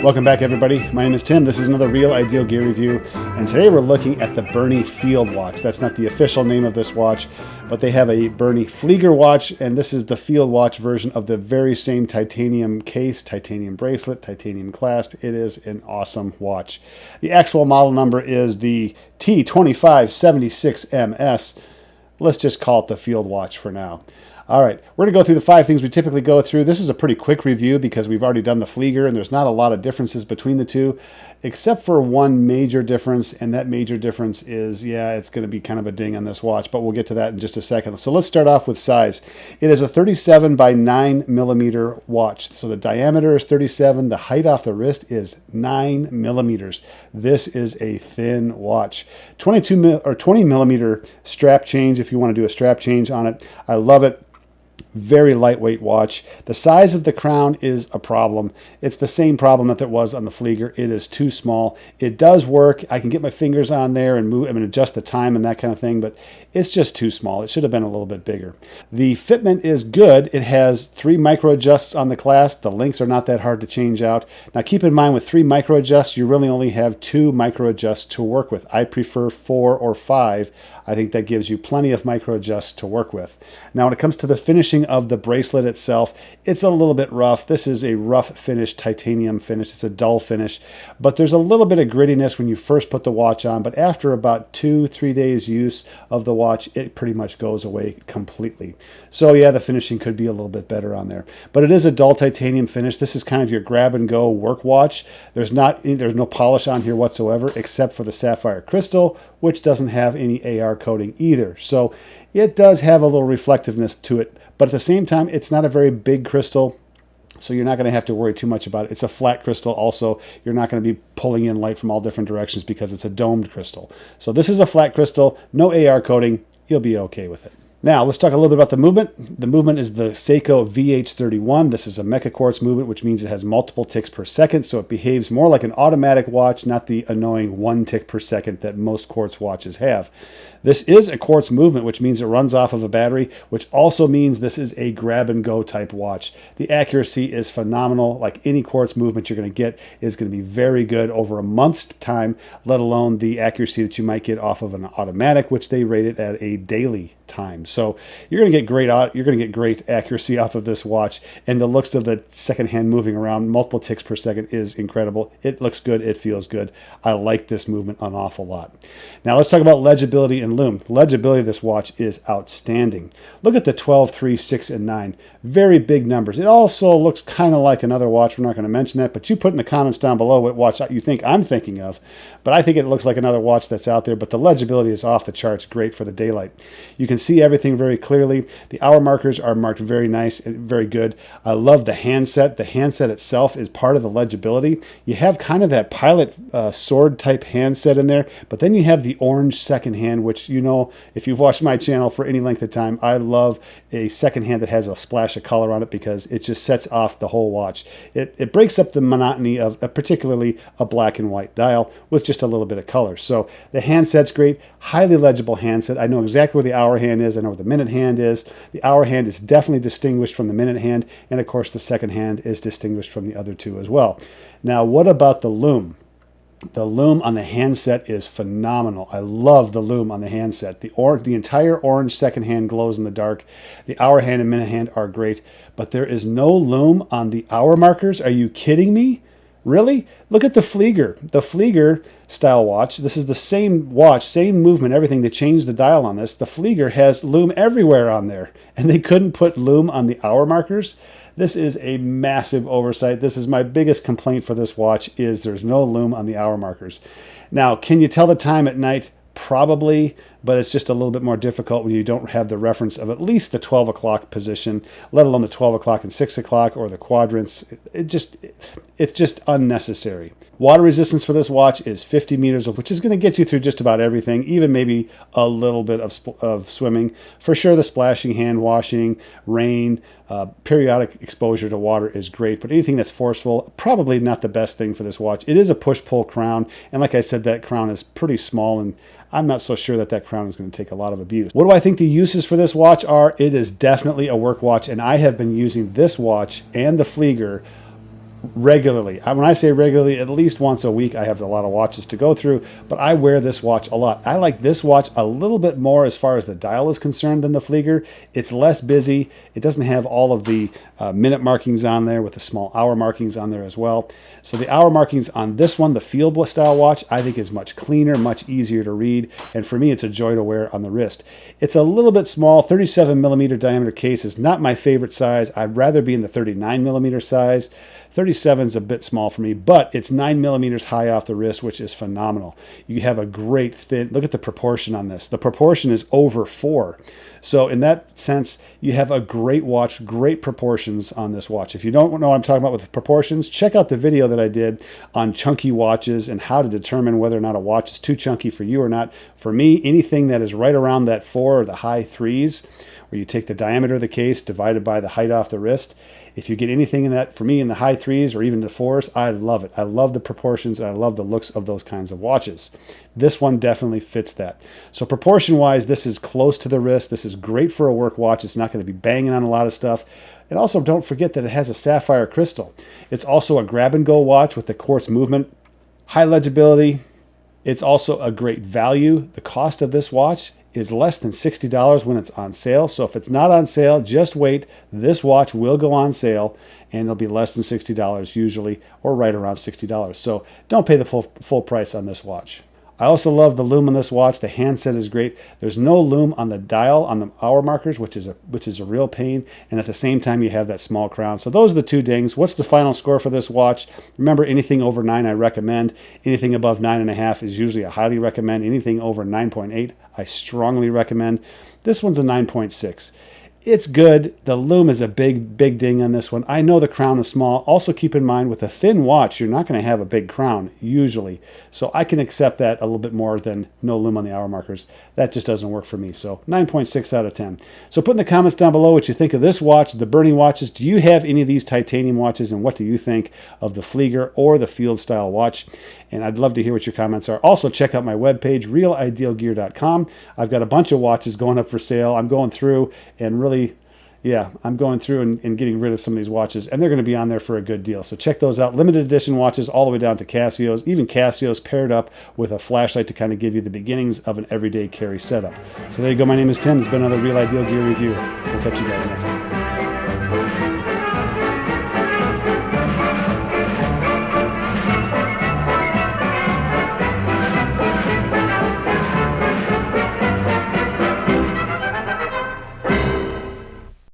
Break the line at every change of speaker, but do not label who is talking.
Welcome back, everybody. My name is Tim. This is another Real Ideal Gear Review, and today we're looking at the Berny Field Watch. That's not the official name of this watch, but they have a Berny Flieger watch, and this is the Field Watch version of the very same titanium case, titanium bracelet, titanium clasp. It is an awesome watch. The actual model number is the T2576MS. Let's just call it the Field Watch for now. All right, we're going to go through the 5 things we typically go through. This is a pretty quick review because we've already done the Flieger, and there's not a lot of differences between the two, except for one major difference, and that major difference is, yeah, it's going to be kind of a ding on this watch, but we'll get to that in just a second. So let's start off with size. It is a 37 by 9 millimeter watch. So the diameter is 37. The height off the wrist is 9 millimeters. This is a thin watch. 20 millimeter strap change if you want to do a strap change on it. I love it. Very lightweight watch. The size of the crown is a problem. It's the same problem that there was on the Flieger. It is too small. It does work. I can get my fingers on there and move and adjust the time and that kind of thing, but it's just too small. It should have been a little bit bigger. The fitment is good. It has 3 micro adjusts on the clasp. The links are not that hard to change out. Now keep in mind with 3 micro adjusts, you really only have 2 micro adjusts to work with. I prefer 4 or 5. I think that gives you plenty of micro adjusts to work with. Now when it comes to the finishing of the bracelet itself, it's a little bit rough. This is a rough finish, titanium finish. It's a dull finish, but there's a little bit of grittiness when you first put the watch on, but after about 2-3 days use of the watch, it pretty much goes away completely. So yeah, the finishing could be a little bit better on there, but it is a dull titanium finish. This is kind of your grab and go work watch. There's no polish on here whatsoever except for the sapphire crystal, which doesn't have any AR coating either. So it does have a little reflectiveness to it, but at the same time, it's not a very big crystal, so you're not going to have to worry too much about it. It's a flat crystal also. You're not going to be pulling in light from all different directions because it's a domed crystal. So this is a flat crystal, no AR coating. You'll be okay with it. Now, let's talk a little bit about the movement. The movement is the Seiko VH31. This is a Mecca-quartz movement, which means it has multiple ticks per second, so it behaves more like an automatic watch, not the annoying 1 tick per second that most quartz watches have. This is a quartz movement, which means it runs off of a battery, which also means this is a grab-and-go type watch. The accuracy is phenomenal. Like any quartz movement you're going to get is going to be very good over a month's time, let alone the accuracy that you might get off of an automatic, which they rate it at a daily time. So you're going to get great accuracy off of this watch, and the looks of the second hand moving around multiple ticks per second is incredible. It looks good. It feels good. I like this movement an awful lot. Now let's talk about legibility and Lume. The legibility of this watch is outstanding. Look at the 12, 3, 6, and 9. Very big numbers. It also looks kind of like another watch. We're not going to mention that, but you put in the comments down below what watch you think I'm thinking of. But I think it looks like another watch that's out there, but the legibility is off the charts, great for the daylight. You can see everything very clearly. The hour markers are marked very nice and very good. I love the handset. The handset itself is part of the legibility. You have kind of that pilot sword type handset in there, but then you have the orange second hand, which, you know, if you've watched my channel for any length of time, I love a second hand that has a splash of color on it because it just sets off the whole watch. It breaks up the monotony of particularly a black and white dial with just a little bit of color. So the handset's great, highly legible handset. I know exactly where the hour hand is. I know where the minute hand is. The hour hand is definitely distinguished from the minute hand, and of course the second hand is distinguished from the other two as well. Now, what about the Lume? The Lume on the handset is phenomenal. I love the Lume on the handset. The entire orange second hand glows in the dark. The hour hand and minute hand are great, but there is no Lume on the hour markers. Are you kidding me? Really? Look at the Flieger. The Flieger style watch. This is the same watch, same movement, everything. They changed the dial on this. The Flieger has Lume everywhere on there, and they couldn't put Lume on the hour markers. This is a massive oversight. This is my biggest complaint for this watch is there's no Lume on the hour markers. Now, can you tell the time at night? Probably, but it's just a little bit more difficult when you don't have the reference of at least the 12 o'clock position, let alone the 12 o'clock and 6 o'clock or the quadrants. It's just unnecessary. Water resistance for this watch is 50 meters, which is going to get you through just about everything, even maybe a little bit of swimming. For sure, the splashing, hand washing, rain, periodic exposure to water is great, but anything that's forceful, probably not the best thing for this watch. It is a push-pull crown, and like I said, that crown is pretty small, and I'm not so sure that crown is going to take a lot of abuse. What do I think the uses for this watch are? It is definitely a work watch, and I have been using this watch and the Flieger regularly. When I say regularly, at least once a week. I have a lot of watches to go through, but I wear this watch a lot. I like this watch a little bit more as far as the dial is concerned than the Flieger. It's less busy. It doesn't have all of the minute markings on there with the small hour markings on there as well. So the hour markings on this one, the field style watch, I think is much cleaner, much easier to read, and for me it's a joy to wear on the wrist. It's a little bit small. 37 millimeter diameter case is not my favorite size. I'd rather be in the 39 millimeter size. 37 is a bit small for me, but it's 9 millimeters high off the wrist, which is phenomenal. You have a great thin, look at the proportion on this. The proportion is over 4. So in that sense, you have a great watch, great proportions on this watch. If you don't know what I'm talking about with proportions, check out the video that I did on chunky watches and how to determine whether or not a watch is too chunky for you or not. For me, anything that is right around that 4 or the high 3s, where you take the diameter of the case divided by the height off the wrist, if you get anything in that, for me, in the high 3s or even the 4s, I love it. I love the proportions. I love the looks of those kinds of watches. This one definitely fits that. So proportion-wise, this is close to the wrist. This is great for a work watch. It's not going to be banging on a lot of stuff. And also, don't forget that it has a sapphire crystal. It's also a grab-and-go watch with the quartz movement. High legibility. It's also a great value. The cost of this watch is less than $60 when it's on sale. So if it's not on sale, just wait. This watch will go on sale and it'll be less than $60 usually, or right around $60. So don't pay the full price on this watch. I also love the Lume on this watch. The handset is great. There's no Lume on the dial on the hour markers, which is a real pain. And at the same time, you have that small crown. So those are the two dings. What's the final score for this watch? Remember, anything over 9 I recommend. Anything above 9.5 is usually a highly recommend. Anything over 9.8 I strongly recommend. This one's a 9.6. It's good. The Lume is a big ding on this one. I know the crown is small. Also keep in mind, with a thin watch, you're not going to have a big crown usually. So I can accept that a little bit more than no Lume on the hour markers. That just doesn't work for me. So 9.6 out of 10. So put in the comments down below what you think of this watch, the Berny watches. Do you have any of these titanium watches, and what do you think of the Flieger or the field style watch? And I'd love to hear what your comments are. Also, check out my webpage, realidealgear.com. I've got a bunch of watches going up for sale. I'm going through and I'm going through and getting rid of some of these watches, and they're going to be on there for a good deal. So check those out. Limited edition watches all the way down to Casios, even Casios paired up with a flashlight to kind of give you the beginnings of an everyday carry setup. So there you go. My name is Tim. It's been another Real Ideal Gear review. We'll catch you guys next time.